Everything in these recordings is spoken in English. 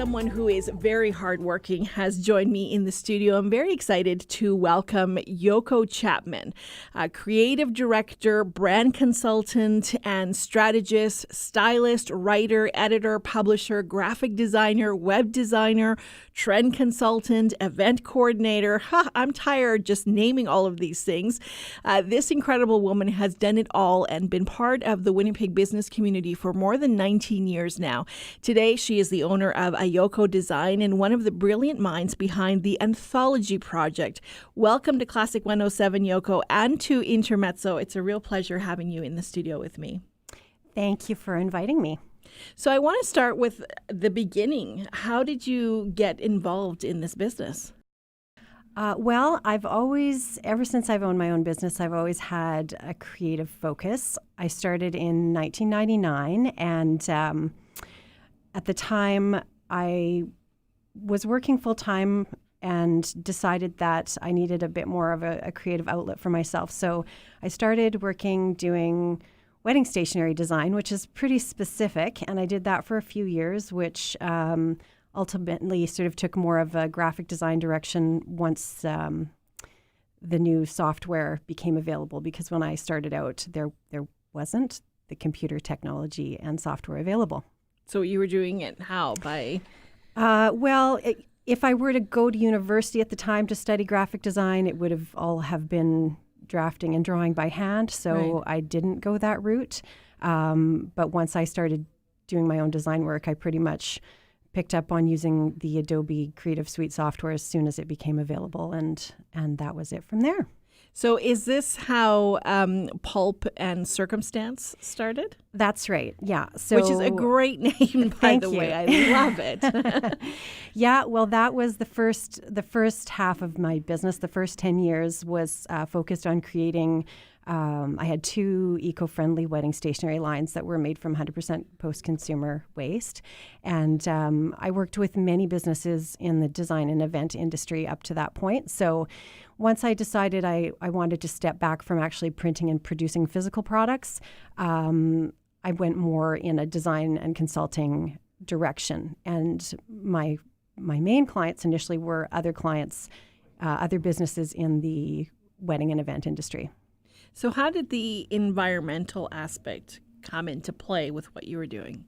someone who is very hardworking has joined me in the studio. I'm very excited to welcome Yoko Chapman, a creative director, brand consultant, and strategist, stylist, writer, editor, publisher, graphic designer, web designer, trend consultant, event coordinator. I'm tired just naming all of these things. This incredible woman has done it all and been part of the Winnipeg business community for more than 19 years now. Today, she is the owner of Ayoko Design and one of the brilliant minds behind the Anthology Project. Welcome to Classic 107, Yoko, and to Intermezzo. It's a real pleasure having you in the studio with me. Thank you for inviting me. So I want to start with the beginning. How did you get involved in this business? Well, ever since I've owned my own business, I've always had a creative focus. I started in 1999, and at the time, I was working full-time and decided that I needed a bit more of a creative outlet for myself. So I started doing wedding stationery design, which is pretty specific, and I did that for a few years, which ultimately sort of took more of a graphic design direction once the new software became available, because when I started out, there wasn't the computer technology and software available. So you were doing it how? By? If I were to go to university at the time to study graphic design, it would have been drafting and drawing by hand. So right. I didn't go that route. But once I started doing my own design work, I pretty much picked up on using the Adobe Creative Suite software as soon as it became available, and that was it from there. So is this how Pulp and Circumstance started? That's right, yeah. So, which is a great name, by the way. I love it. Yeah, well, that was the first half of my business. The first 10 years was focused on creating I had 2 eco-friendly wedding stationery lines that were made from 100% post-consumer waste. And I worked with many businesses in the design and event industry up to that point. So once I decided I wanted to step back from actually printing and producing physical products, I went more in a design and consulting direction. And my main clients initially were other clients, other businesses in the wedding and event industry. So how did the environmental aspect come into play with what you were doing?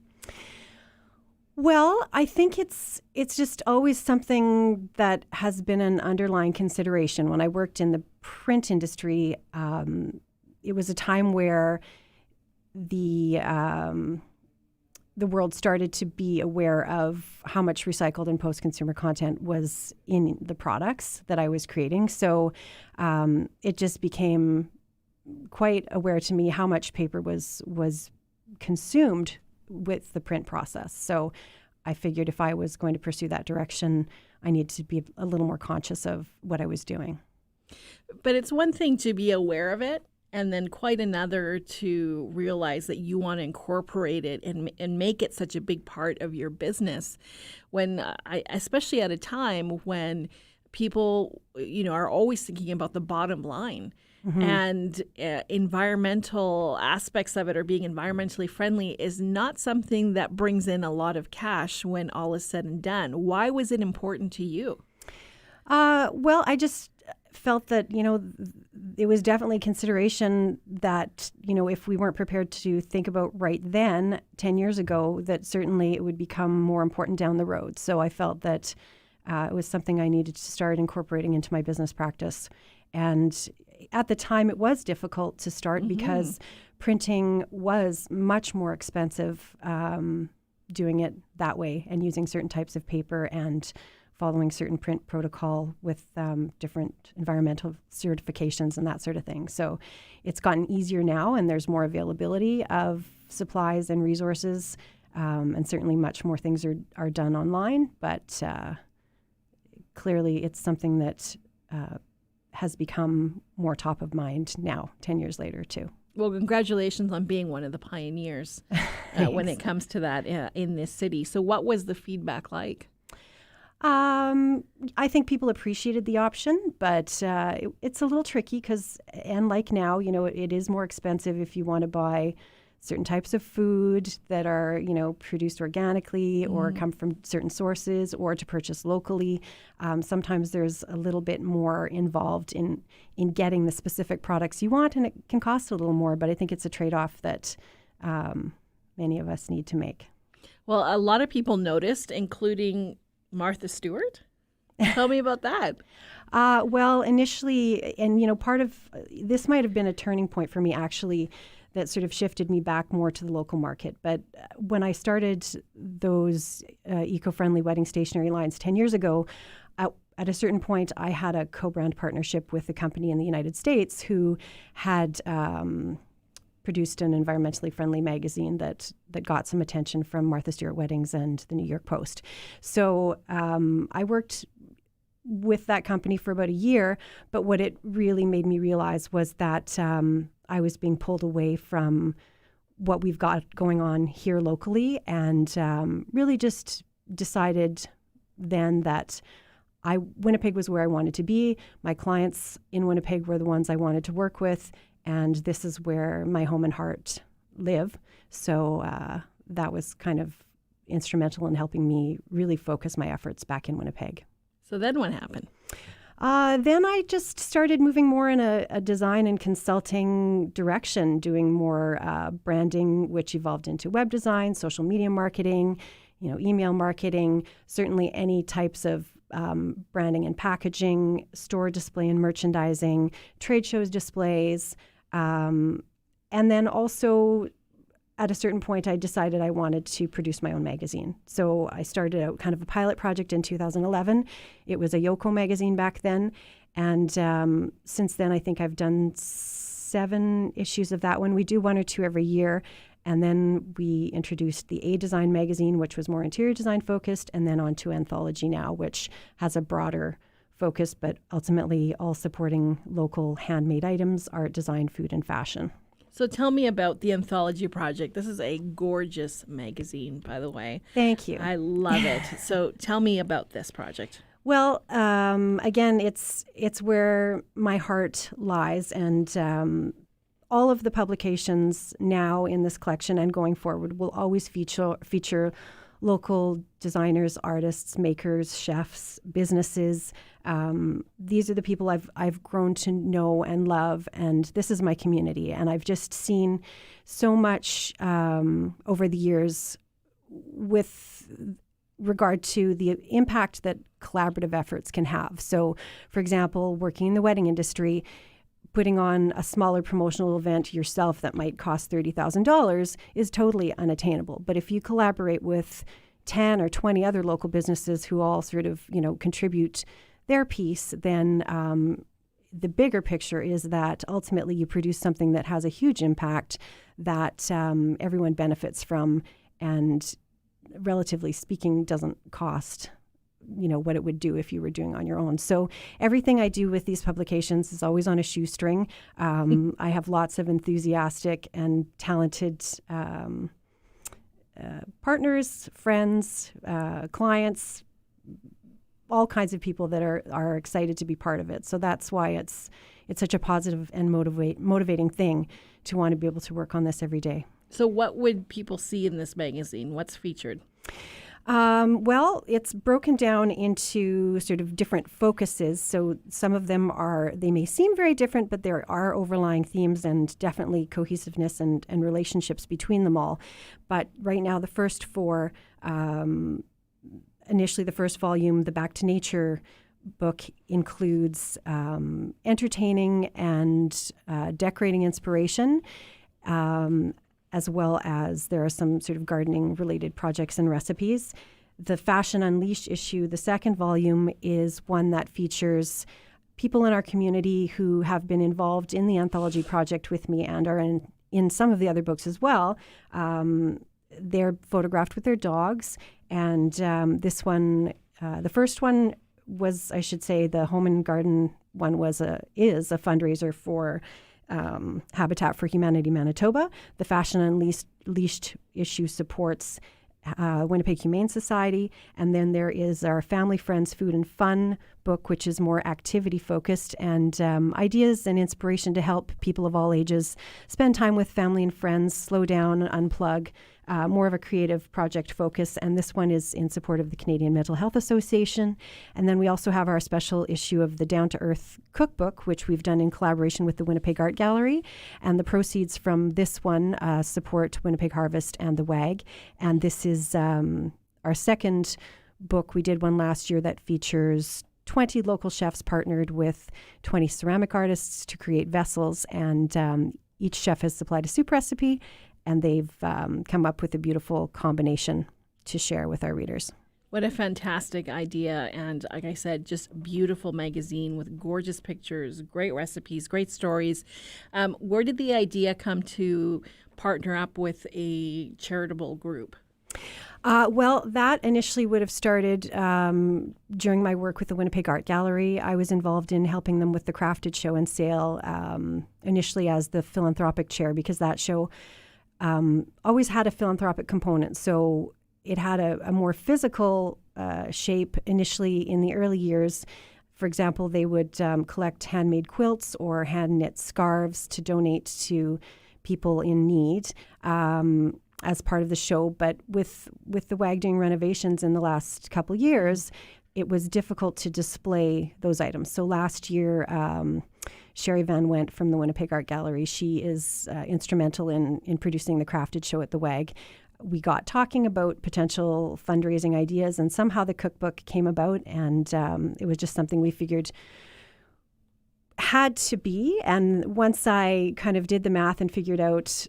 Well, I think it's just always something that has been an underlying consideration. When I worked in the print industry, it was a time where the world started to be aware of how much recycled and post-consumer content was in the products that I was creating. So it just became quite aware to me how much paper was consumed with the print process. So I figured if I was going to pursue that direction, I needed to be a little more conscious of what I was doing. But it's one thing to be aware of it, and then quite another to realize that you want to incorporate it and make it such a big part of your business. When especially at a time when people, are always thinking about the bottom line. Mm-hmm. And environmental aspects of it, or being environmentally friendly, is not something that brings in a lot of cash when all is said and done. Why was it important to you? Well, I just felt that, it was definitely consideration that, if we weren't prepared to think about right then, 10 years ago, that certainly it would become more important down the road. So I felt that it was something I needed to start incorporating into my business practice. And at the time, it was difficult to start mm-hmm. because printing was much more expensive doing it that way and using certain types of paper and following certain print protocol with different environmental certifications and that sort of thing. So it's gotten easier now, and there's more availability of supplies and resources, and certainly much more things are done online. But clearly, it's something that has become more top of mind now, 10 years later, too. Well, congratulations on being one of the pioneers when it comes to that in this city. So what was the feedback like? I think people appreciated the option, but it's a little tricky because, and like now, it is more expensive if you want to buy certain types of food that are, produced organically or come from certain sources, or to purchase locally. Sometimes there's a little bit more involved in getting the specific products you want, and it can cost a little more, but I think it's a trade-off that many of us need to make. Well, a lot of people noticed, including Martha Stewart. Tell me about that. Well, initially, and part of this might have been a turning point for me, actually, that sort of shifted me back more to the local market. But when I started those eco-friendly wedding stationery lines 10 years ago, at a certain point, I had a co-brand partnership with a company in the United States who had produced an environmentally friendly magazine that got some attention from Martha Stewart Weddings and the New York Post. So I worked with that company for about a year, but what it really made me realize was that I was being pulled away from what we've got going on here locally, and really just decided then that Winnipeg was where I wanted to be. My clients in Winnipeg were the ones I wanted to work with, and this is where my home and heart live. So that was kind of instrumental in helping me really focus my efforts back in Winnipeg. So then what happened? Then I just started moving more in a design and consulting direction, doing more branding, which evolved into web design, social media marketing, email marketing, certainly any types of branding and packaging, store display and merchandising, trade shows displays. And then also at a certain point, I decided I wanted to produce my own magazine. So I started out kind of a pilot project in 2011. It was a Ayoko magazine back then. And since then, I think I've done 7 issues of that one. We do 1 or 2 every year. And then we introduced the A Design magazine, which was more interior design focused, and then on to Anthology now, which has a broader focus, but ultimately all supporting local handmade items, art, design, food, and fashion. So tell me about the Anthology project. This is a gorgeous magazine, by the way. Thank you. I love it. So tell me about this project. Well, again, it's where my heart lies, and all of the publications now in this collection and going forward will always feature local designers, artists, makers, chefs, businesses. These are the people I've grown to know and love, and this is my community. And I've just seen so much over the years with regard to the impact that collaborative efforts can have. So, for example, working in the wedding industry, putting on a smaller promotional event yourself that might cost $30,000 is totally unattainable. But if you collaborate with 10 or 20 other local businesses who all sort of, contribute their piece, then the bigger picture is that ultimately you produce something that has a huge impact that everyone benefits from, and relatively speaking doesn't cost what it would do if you were doing on your own. So everything I do with these publications is always on a shoestring. I have lots of enthusiastic and talented partners, friends, clients, all kinds of people that are excited to be part of it. So that's why it's such a positive and motivating thing to want to be able to work on this every day. So what would people see in this magazine? What's featured? Well, it's broken down into sort of different focuses. So some of them they may seem very different, but there are overlying themes and definitely cohesiveness and relationships between them all. But right now, the first 4, initially the first volume, the Back to Nature book, includes entertaining and decorating inspiration, as well as there are some sort of gardening-related projects and recipes. The Fashion Unleashed issue, the second volume, is one that features people in our community who have been involved in the Anthology project with me and are in some of the other books as well. They're photographed with their dogs, and this one, the first one was, I should say, the Home and Garden one is a fundraiser for Habitat for Humanity Manitoba. The Fashion Unleashed issue supports Winnipeg Humane Society, and then there is our Family Friends Food and Fun book, which is more activity focused and ideas and inspiration to help people of all ages spend time with family and friends, slow down, unplug, more of a creative project focus. And this one is in support of the Canadian Mental Health Association. And then we also have our special issue of the Down to Earth cookbook, which we've done in collaboration with the Winnipeg Art Gallery. And the proceeds from this one support Winnipeg Harvest and the WAG. And this is our second book. We did one last year that features 20 local chefs partnered with 20 ceramic artists to create vessels. And each chef has supplied a soup recipe, and they've come up with a beautiful combination to share with our readers. What a fantastic idea. And like I said, just beautiful magazine with gorgeous pictures, great recipes, great stories. Where did the idea come to partner up with a charitable group? Well, that initially would have started during my work with the Winnipeg Art Gallery. I was involved in helping them with the Crafted show and sale, initially as the philanthropic chair, because that show always had a philanthropic component. So it had a more physical shape initially in the early years. For example, they would collect handmade quilts or hand-knit scarves to donate to people in need as part of the show. But with the WAG doing renovations in the last couple years, it was difficult to display those items. So last year, Sherry Van Went from the Winnipeg Art Gallery, she is instrumental in producing the Crafted show at the WAG. We got talking about potential fundraising ideas, and somehow the cookbook came about, and it was just something we figured had to be. And once I kind of did the math and figured out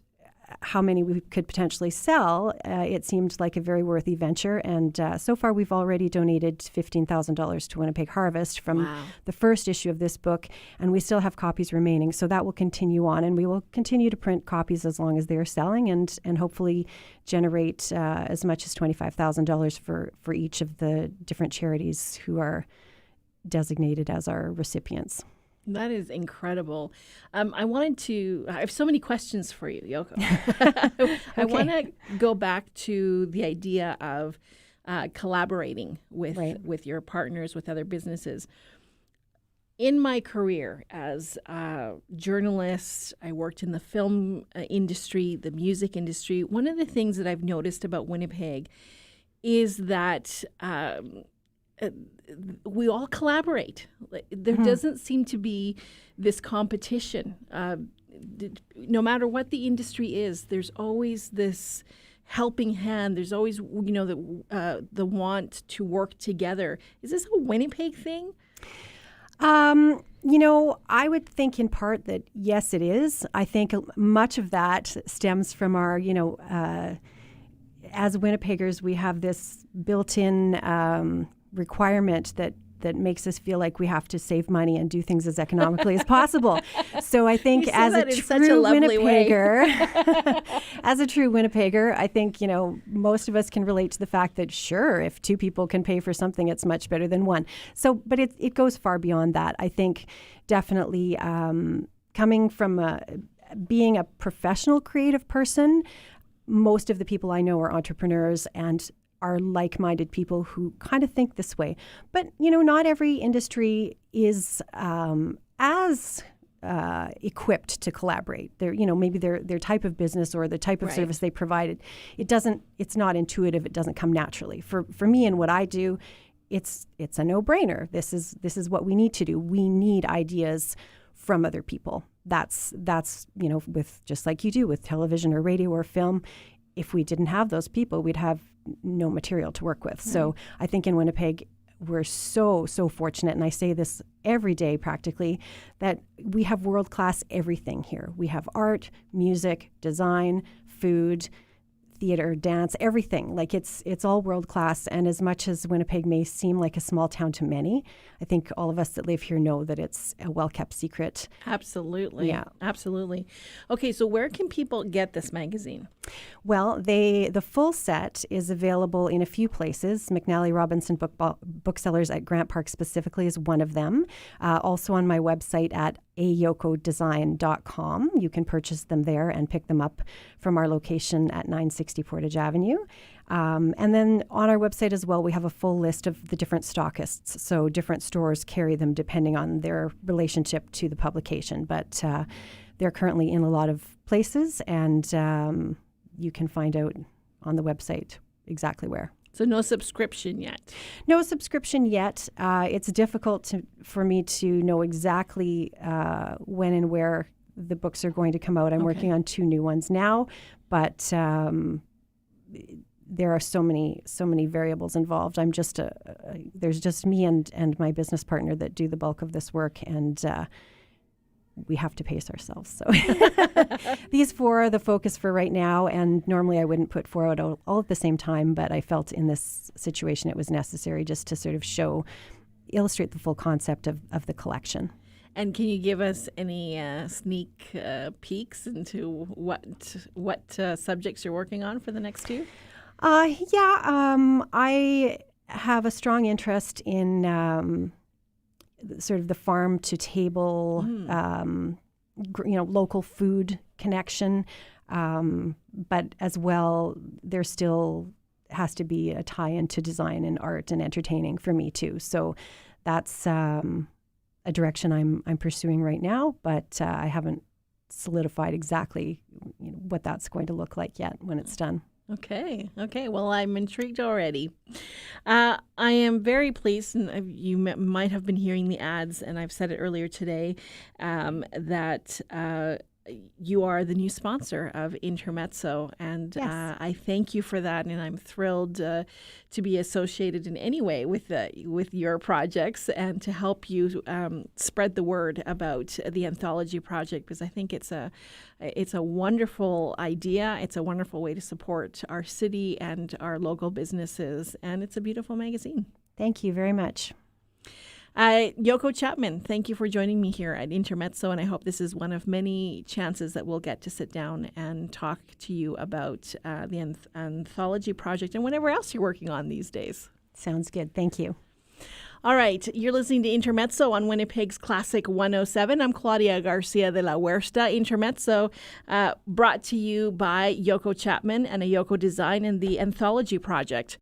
how many we could potentially sell, it seemed like a very worthy venture. And so far, we've already donated $15,000 to Winnipeg Harvest from the first issue of this book, and we still have copies remaining. So that will continue on, and we will continue to print copies as long as they are selling, and hopefully generate as much as $25,000 for each of the different charities who are designated as our recipients. That is incredible. I have so many questions for you, Yoko. I want to go back to the idea of collaborating with your partners, with other businesses. In my career as a journalist, I worked in the film industry, the music industry. One of the things that I've noticed about Winnipeg is that we all collaborate. There doesn't seem to be this competition. No matter what the industry is, there's always this helping hand. There's always, the want to work together. Is this a Winnipeg thing? I would think in part that yes, it is. I think much of that stems from our, as Winnipeggers, we have this built-in requirement that makes us feel like we have to save money and do things as economically as possible. So I think as a true Winnipegger, I think, most of us can relate to the fact that sure, if two people can pay for something, it's much better than one. So, but it goes far beyond that. I think definitely coming from being a professional creative person, most of the people I know are entrepreneurs and are like-minded people who kind of think this way. But, not every industry is as equipped to collaborate. Maybe their type of business or the type of service they provided, it's not intuitive. It doesn't come naturally. For me and what I do, it's a no-brainer. This is what we need to do. We need ideas from other people. That's with just like you do with television or radio or film. If we didn't have those people, we'd have no material to work with. Right. So I think in Winnipeg, we're so fortunate, and I say this every day practically, that we have world-class everything here. We have art, music, design, food, theater, dance, everything. Like it's all world-class. And as much as Winnipeg may seem like a small town to many, I think all of us that live here know that it's a well-kept secret. Absolutely. Yeah. Absolutely. Okay, so where can people get this magazine? Well, the full set is available in a few places. McNally Robinson Booksellers at Grant Park specifically is one of them. Also on my website at ayokodesign.com. You can purchase them there and pick them up from our location at 960 Portage Avenue. And then on our website as well, we have a full list of the different stockists. So different stores carry them depending on their relationship to the publication. But they're currently in a lot of places, and you can find out on the website exactly where. So no subscription yet? No subscription yet. It's difficult for me to know exactly when and where the books are going to come out. I'm working on 2 new ones now, but there are so many variables involved. I'm just there's just me and my business partner that do the bulk of this work, and we have to pace ourselves. So these 4 are the focus for right now, and normally I wouldn't put 4 out all at the same time, but I felt in this situation it was necessary just to sort of illustrate the full concept of the collection. And can you give us any sneak peeks into what subjects you're working on for the next 2? I have a strong interest in sort of the farm to table, local food connection. But as well, there still has to be a tie-in to design and art and entertaining for me too. So that's a direction I'm pursuing right now, but I haven't solidified exactly what that's going to look like yet when it's done. Okay. Well, I'm intrigued already. I am very pleased, and you might have been hearing the ads, and I've said it earlier today, that you are the new sponsor of Intermezzo, and yes. I thank you for that, and I'm thrilled to be associated in any way with your projects and to help you spread the word about the anthology project, because I think it's a wonderful idea. It's a wonderful way to support our city and our local businesses, and it's a beautiful magazine. Thank you very much. Yoko Chapman, thank you for joining me here at Intermezzo, and I hope this is one of many chances that we'll get to sit down and talk to you about the anthology project and whatever else you're working on these days. Sounds good. Thank you. All right, you're listening to Intermezzo on Winnipeg's Classic 107. I'm Claudia Garcia de la Huerta. Intermezzo brought to you by Yoko Chapman and Ayoko Design and the Anthology Project.